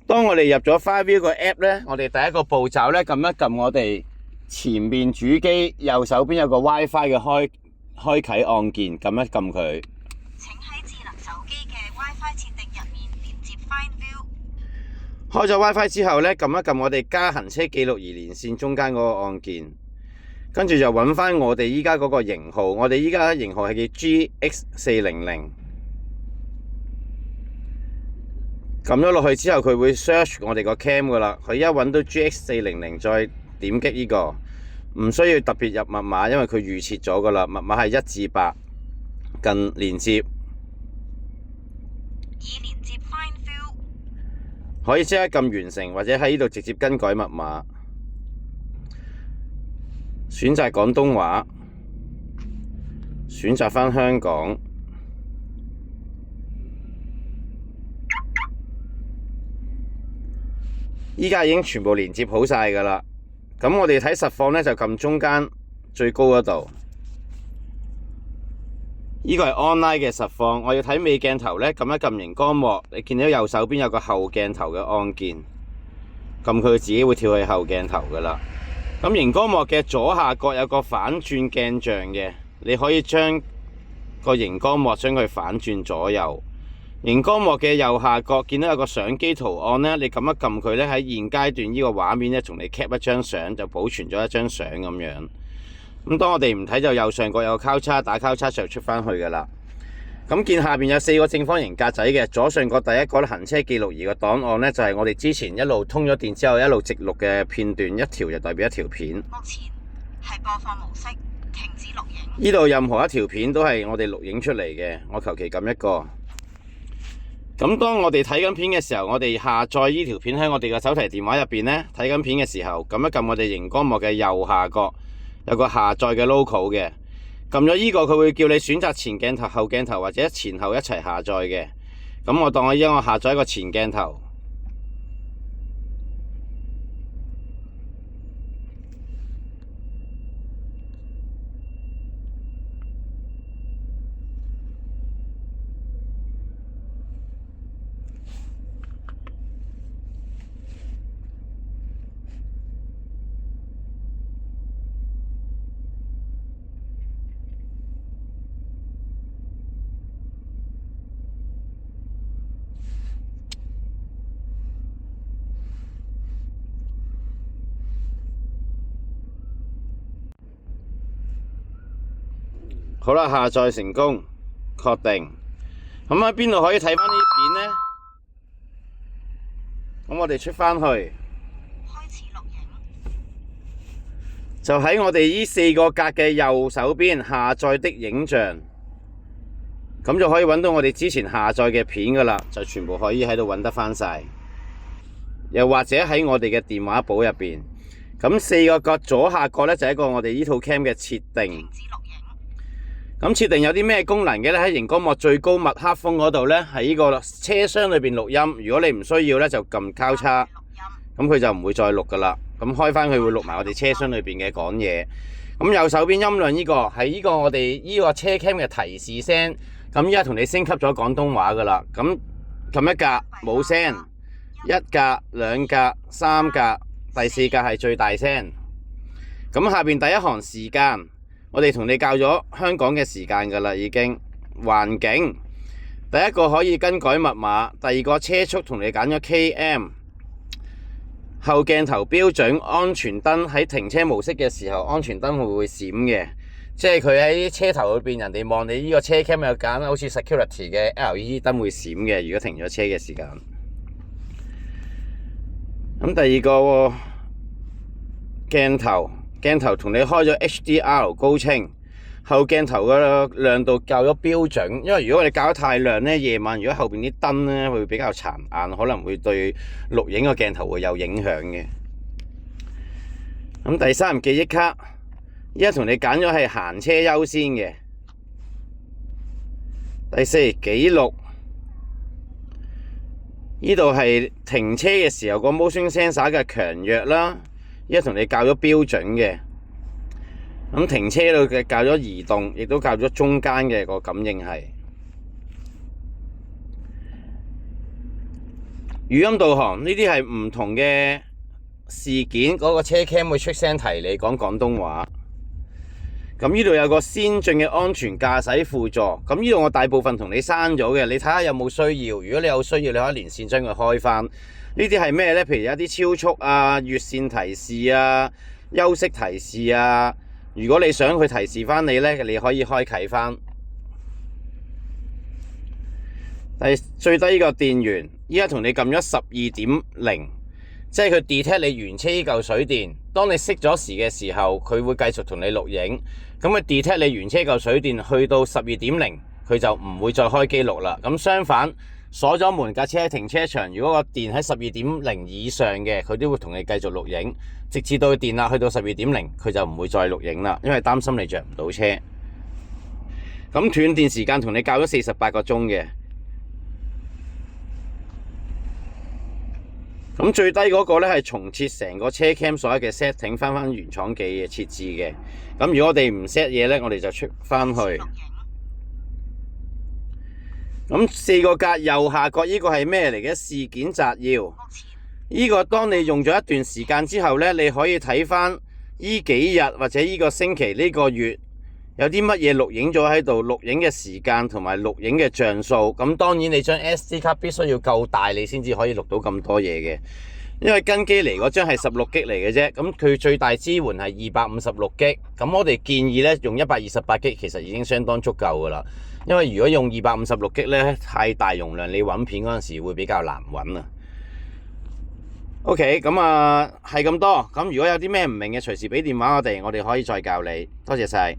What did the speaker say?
當我哋入咗 FireView 個 app 咧，我哋第一個步驟咧，撳一撳我哋前面主機右手邊有個 WiFi 嘅開啟按鍵，撳一撳佢。請喺智能手機嘅 WiFi 設定入面連接 FireView。開咗 WiFi 之後咧，撳一撳我哋加行車記錄儀連線中間嗰個按鍵，跟住就揾翻我哋依家嗰個型號。我哋依家型號係叫 GX400。撳咗落去之後，佢會 search 我哋個 cam 噶啦。佢一揾到 GX400，再點擊呢個，唔需要特別入密碼，因為佢預設咗噶啦。密碼係1至8，近連接。已連接 FireView。可以即刻撳完成，或者喺呢度直接更改密碼。選擇廣東話，選擇返香港。依家已經全部連接好晒㗎啦。咁我哋睇實況呢，就撳中間最高嗰度。呢個係 online 嘅實況。我要睇尾鏡頭呢，撳一撳熒光幕，你見到右手邊有個後鏡頭嘅按鍵，撳佢自己會跳去後鏡頭㗎啦。咁熒光幕嘅左下角有個反轉鏡像嘅，你可以將個熒光幕將佢反轉左右。熒光幕嘅右下角見到有個相機圖案呢，你撳一撳佢呢，喺現階段呢個畫面呢，同你 cap 一張相，就保存咗一張相咁樣。咁當我哋唔睇就右上角有個交叉，打交叉就出返去㗎啦。咁見下邊有4個正方形格仔嘅，左上角第一個行車記錄儀嘅檔案呢，就係我哋之前一路通咗電之後一路直錄嘅片段，一條就代表一條片。目前係播放模式，停止錄影。呢度任何一條片都係我哋錄影出嚟嘅，我求其撳一個。咁當我哋睇緊片嘅時候，我哋下載呢條片喺我哋嘅手提電話入邊呢，睇緊片嘅時候，撳一撳我哋熒光幕嘅右下角有個下載嘅 logo 嘅，撳咗呢個佢會叫你選擇前鏡頭、後鏡頭或者前後一齊下載嘅。咁我當我下載一個前鏡頭。好啦，下載成功，確定。咁喺邊度可以睇翻呢啲片呢？咁我哋出翻去，開始錄影。就喺我哋呢4個格嘅右手邊下載的影像，咁就可以揾到我哋之前下載嘅片噶啦，就全部可以喺度揾得翻晒。又或者喺我哋嘅電話簿入邊，咁4個格左下角呢，就係一個我哋呢套 cam 嘅設定。咁設定有啲咩功能嘅咧？喺熒光幕最高密黑峰嗰度咧，喺呢個車廂裏邊錄音。如果你唔需要咧，就撳交叉，咁佢就唔會再錄噶啦。咁開翻佢會錄埋我哋車廂裏邊嘅講嘢。咁右手邊音量呢個係呢個我哋呢個車 cam 嘅提示聲。咁依家同你升級咗廣東話噶啦。咁撳一格冇聲，1格、2格、3格，第4格係最大聲。咁下邊第一行時間。我哋同你教咗香港嘅時間㗎啦，已經環境第一個可以更改密碼，第二個車速同你揀咗 km， 後鏡頭標準，安全燈喺停車模式嘅時候，安全燈會閃嘅，即係佢喺車頭裏邊，人哋望你呢個車 cam 有揀好似 security 嘅 LED 燈會閃嘅，如果停咗車嘅時間。咁第二個鏡頭同你開咗 HDR 高清，後鏡頭嘅亮度校咗標準，因為如果你校得太亮呢，夜晚如果後邊啲燈呢會比較殘眼，可能會對錄影個鏡頭會有影響嘅。咁第3記憶卡，依家同你揀咗係行車優先嘅。第4記錄，呢度係停車嘅時候個 motion sensor 嘅強弱啦。依家同你校咗標準嘅，咁停車度嘅校咗移動，亦都校咗中間嘅個感應係。語音導航呢啲係唔同嘅事件，嗰個車 cam 會出聲提你講廣東話。咁呢度有個先進嘅安全駕駛輔助，咁呢度我大部分同你刪咗嘅，你睇下有冇需要。如果你有需要，你可以連線將佢開翻。呢啲係咩呢？譬如有啲超速啊、越線提示啊、休息提示啊。如果你想佢提示翻你呢，你可以開啟翻。最低呢個電源，依家同你撳咗12.0，即係佢 detect 你原車呢嚿水電。當你熄咗匙嘅時候，佢會繼續同你錄影。咁佢 detect 你原車嚿水電去到12.0，佢就唔會再開記錄啦。咁相反，鎖咗門架車喺停車場，如果個電喺12.0以上嘅，佢都會同你繼續錄影，直至到電壓去到12.0，佢就唔會再錄影啦，因為擔心你着唔到車。咁斷電時間同你校咗48個鐘嘅。咁最低嗰個咧係重設成個車 cam 所有嘅 setting 翻原廠嘅設置嘅。咁如果我哋唔 set 嘢咧，我哋就出翻去。咁4個格右下角呢個係咩嚟嘅？事件摘要。呢個當你用咗一段時間之後咧，你可以睇翻呢幾日或者呢個星期呢個月有啲乜嘢錄影咗喺度，錄影嘅時間同埋錄影嘅像素。咁當然你張 SD 卡必須要夠大，你先至可以錄到咁多嘢嘅。因為跟機嚟嗰張係16G 嚟嘅啫，咁佢最大支援係256G。咁我哋建議咧用128G 其實已經相當足夠噶啦。因為如果用256G 咧太大容量，你揾片嗰陣時會比較難揾啊。OK， 咁係咁多。咁如果有啲咩唔明嘅，隨時俾電話我哋可以再教你。多謝晒。